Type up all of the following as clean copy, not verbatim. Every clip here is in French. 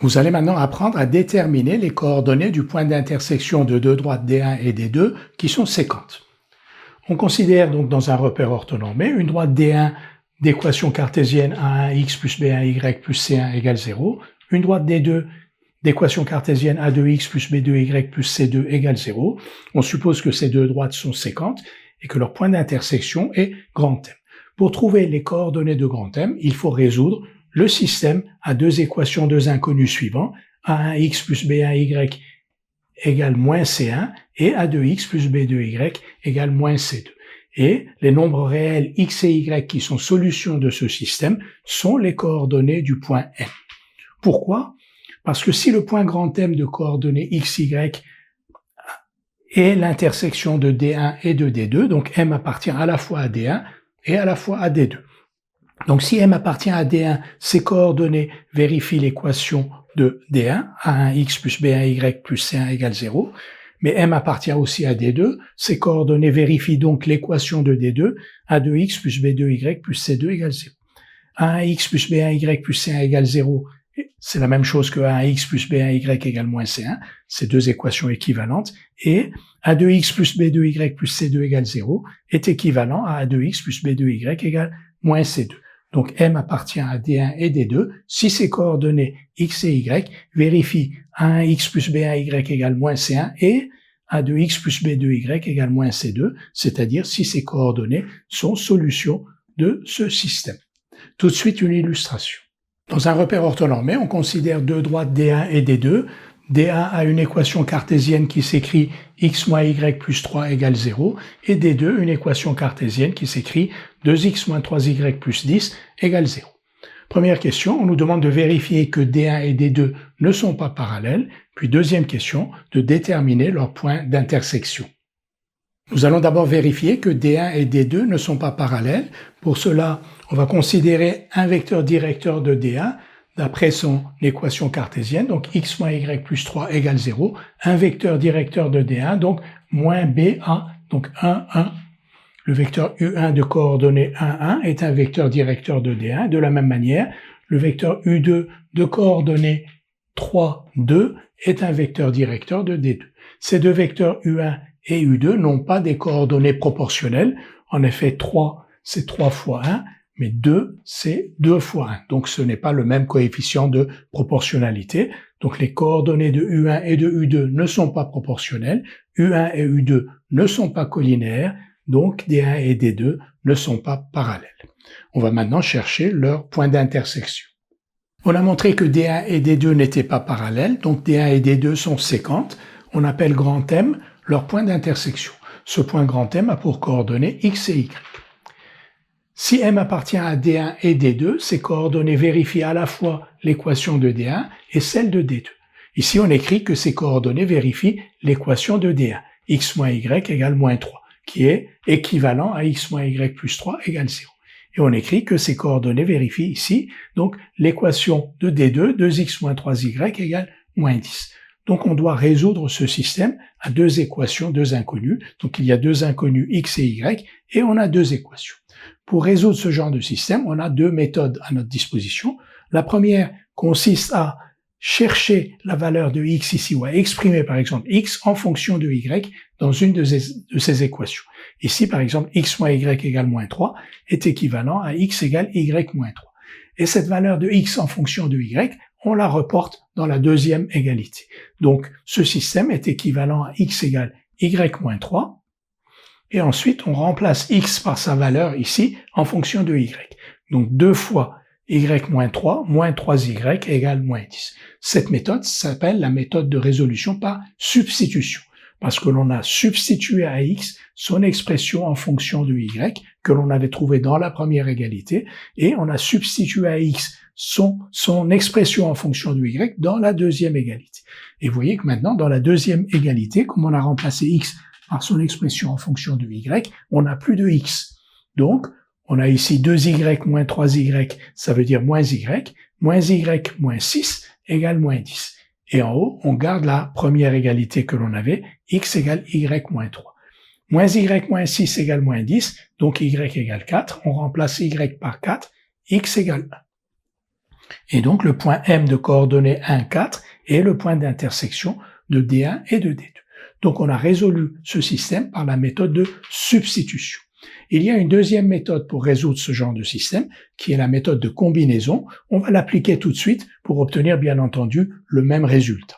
Vous allez maintenant apprendre à déterminer les coordonnées du point d'intersection de deux droites D1 et D2 qui sont séquentes. On considère donc dans un repère orthonormé une droite D1 d'équation cartésienne A1x plus B1y plus C1 égale 0, une droite D2 d'équation cartésienne A2x plus B2y plus C2 égale 0. On suppose que ces deux droites sont séquentes et que leur point d'intersection est grand M. Pour trouver les coordonnées de grand M, il faut résoudre le système à deux équations, deux inconnus suivants, A1x plus B1y égale moins C1 et A2x plus B2y égale moins C2. Et les nombres réels x et y qui sont solutions de ce système sont les coordonnées du point M. Pourquoi? Parce que si le point grand M de coordonnées x, y est l'intersection de D1 et de D2, donc M appartient à la fois à D1 et à la fois à D2. Donc si M appartient à D1, ses coordonnées vérifient l'équation de D1, A1x plus B1y plus C1 égale 0, mais M appartient aussi à D2, ses coordonnées vérifient donc l'équation de D2, A2x plus B2y plus C2 égale 0. A1x plus B1y plus C1 égale 0, c'est la même chose que A1x plus B1y égale moins C1, c'est deux équations équivalentes, et A2x plus B2y plus C2 égale 0 est équivalent à A2x plus B2y égale moins C2. Donc M appartient à D1 et D2 si ses coordonnées x et y vérifient A1x plus B1y égale moins C1 et A2x plus B2y égale moins C2, c'est-à-dire si ces coordonnées sont solutions de ce système. Tout de suite une illustration. Dans un repère orthonormé, on considère deux droites D1 et D2. D1 a une équation cartésienne qui s'écrit x moins y plus 3 égale 0, et D2 une équation cartésienne qui s'écrit 2x moins 3y plus 10 égale 0. Première question, on nous demande de vérifier que D1 et D2 ne sont pas parallèles, puis deuxième question, de déterminer leur point d'intersection. Nous allons d'abord vérifier que D1 et D2 ne sont pas parallèles. Pour cela, on va considérer un vecteur directeur de D1 d'après son équation cartésienne, donc x moins y plus 3 égale 0, un vecteur directeur de D1, donc moins BA, donc 1, 1. Le vecteur U1 de coordonnées 1, 1 est un vecteur directeur de D1. De la même manière, le vecteur U2 de coordonnées 3, 2 est un vecteur directeur de D2. Ces deux vecteurs U1 et U2 n'ont pas des coordonnées proportionnelles. En effet, 3, c'est 3 fois 1, mais 2, c'est 2 fois 1. Donc, ce n'est pas le même coefficient de proportionnalité. Donc, les coordonnées de U1 et de U2 ne sont pas proportionnelles. U1 et U2 ne sont pas collinéaires. Donc, D1 et D2 ne sont pas parallèles. On va maintenant chercher leur point d'intersection. On a montré que D1 et D2 n'étaient pas parallèles. Donc, D1 et D2 sont séquentes. On appelle grand M leur point d'intersection. Ce point grand M a pour coordonnées x et y. Si M appartient à D1 et D2, ces coordonnées vérifient à la fois l'équation de D1 et celle de D2. Ici, on écrit que ces coordonnées vérifient l'équation de D1, x moins y égale moins 3, qui est équivalent à x moins y plus 3 égale 0. Et on écrit que ces coordonnées vérifient ici, donc l'équation de D2, 2x moins 3y égale moins 10. Donc on doit résoudre ce système à deux équations, deux inconnues. Donc il y a deux inconnus x et y, et on a deux équations. Pour résoudre ce genre de système, on a deux méthodes à notre disposition. La première consiste à chercher la valeur de x ici, ou à exprimer par exemple x en fonction de y dans une de ces équations. Ici par exemple, x moins y égale moins 3 est équivalent à x égale y moins 3. Et cette valeur de x en fonction de y, on la reporte dans la deuxième égalité. Donc ce système est équivalent à x égale y moins 3. Et ensuite, on remplace x par sa valeur ici en fonction de y. Donc 2 fois y moins 3, moins 3y égale moins 10. Cette méthode s'appelle la méthode de résolution par substitution, parce que l'on a substitué à x son expression en fonction de y que l'on avait trouvé dans la première égalité, et on a substitué à x son expression en fonction de y dans la deuxième égalité. Et vous voyez que maintenant, dans la deuxième égalité, comme on a remplacé x par son expression en fonction de y, on n'a plus de x. Donc, on a ici 2y moins 3y, ça veut dire moins y moins 6 égale moins 10. Et en haut, on garde la première égalité que l'on avait, x égale y moins 3. Moins y moins 6 égale moins 10, donc y égale 4, on remplace y par 4, x égale 1. Et donc le point M de coordonnées 1, 4 est le point d'intersection de D1 et de D2. Donc on a résolu ce système par la méthode de substitution. Il y a une deuxième méthode pour résoudre ce genre de système, qui est la méthode de combinaison. On va l'appliquer tout de suite pour obtenir bien entendu le même résultat.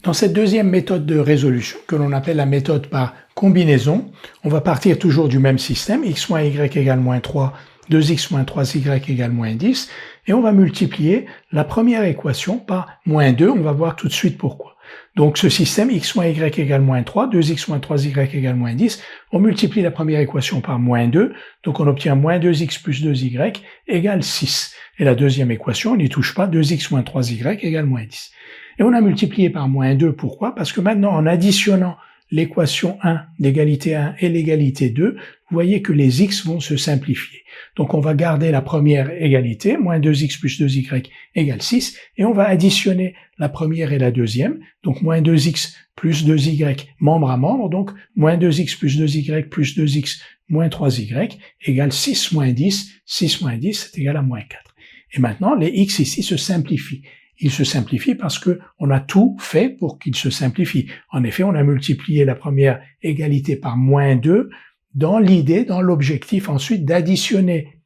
Dans cette deuxième méthode de résolution, que l'on appelle la méthode par combinaison, on va partir toujours du même système, x moins y égale moins 3, 2x moins 3y égale moins 10, et on va multiplier la première équation par moins 2, on va voir tout de suite pourquoi. Donc ce système, x moins y égale moins 3, 2x moins 3y égale moins 10, on multiplie la première équation par moins 2, donc on obtient moins 2x plus 2y égale 6. Et la deuxième équation, on n'y touche pas, 2x moins 3y égale moins 10. Et on a multiplié par moins 2, pourquoi? Parce que maintenant, en additionnant l'équation 1, l'égalité 1 et l'égalité 2, vous voyez que les x vont se simplifier. Donc on va garder la première égalité, moins 2x plus 2y égale 6, et on va additionner la première et la deuxième, donc moins 2x plus 2y membre à membre, donc moins 2x plus 2y plus 2x moins 3y égale 6 moins 10, 6 moins 10 c'est égal à moins 4. Et maintenant, les x ici se simplifient. Il se simplifie parce que on a tout fait pour qu'il se simplifie. En effet, on a multiplié la première égalité par moins 2 dans l'idée, dans l'objectif ensuite d'additionner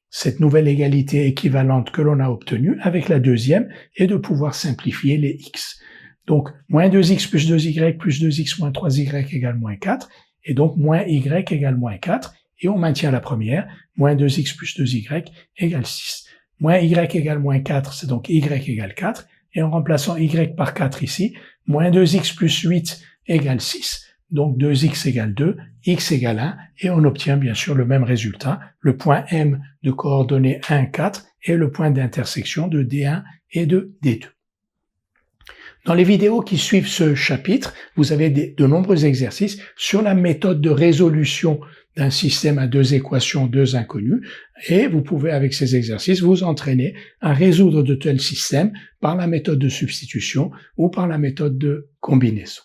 cette nouvelle égalité équivalente que l'on a obtenue avec la deuxième et de pouvoir simplifier les x. Donc, moins 2x plus 2y plus 2x moins 3y égale moins 4 et donc moins y égale moins 4 et on maintient la première, moins 2x plus 2y égale 6. Moins y égale moins 4, c'est donc y égale 4. Et en remplaçant y par 4 ici, moins 2x plus 8 égale 6. Donc 2x égale 2, x égale 1. Et on obtient bien sûr le même résultat. Le point M de coordonnées 1, 4 est le point d'intersection de D1 et de D2. Dans les vidéos qui suivent ce chapitre, vous avez de nombreux exercices sur la méthode de résolution d'un système à deux équations, deux inconnues, et vous pouvez avec ces exercices vous entraîner à résoudre de tels systèmes par la méthode de substitution ou par la méthode de combinaison.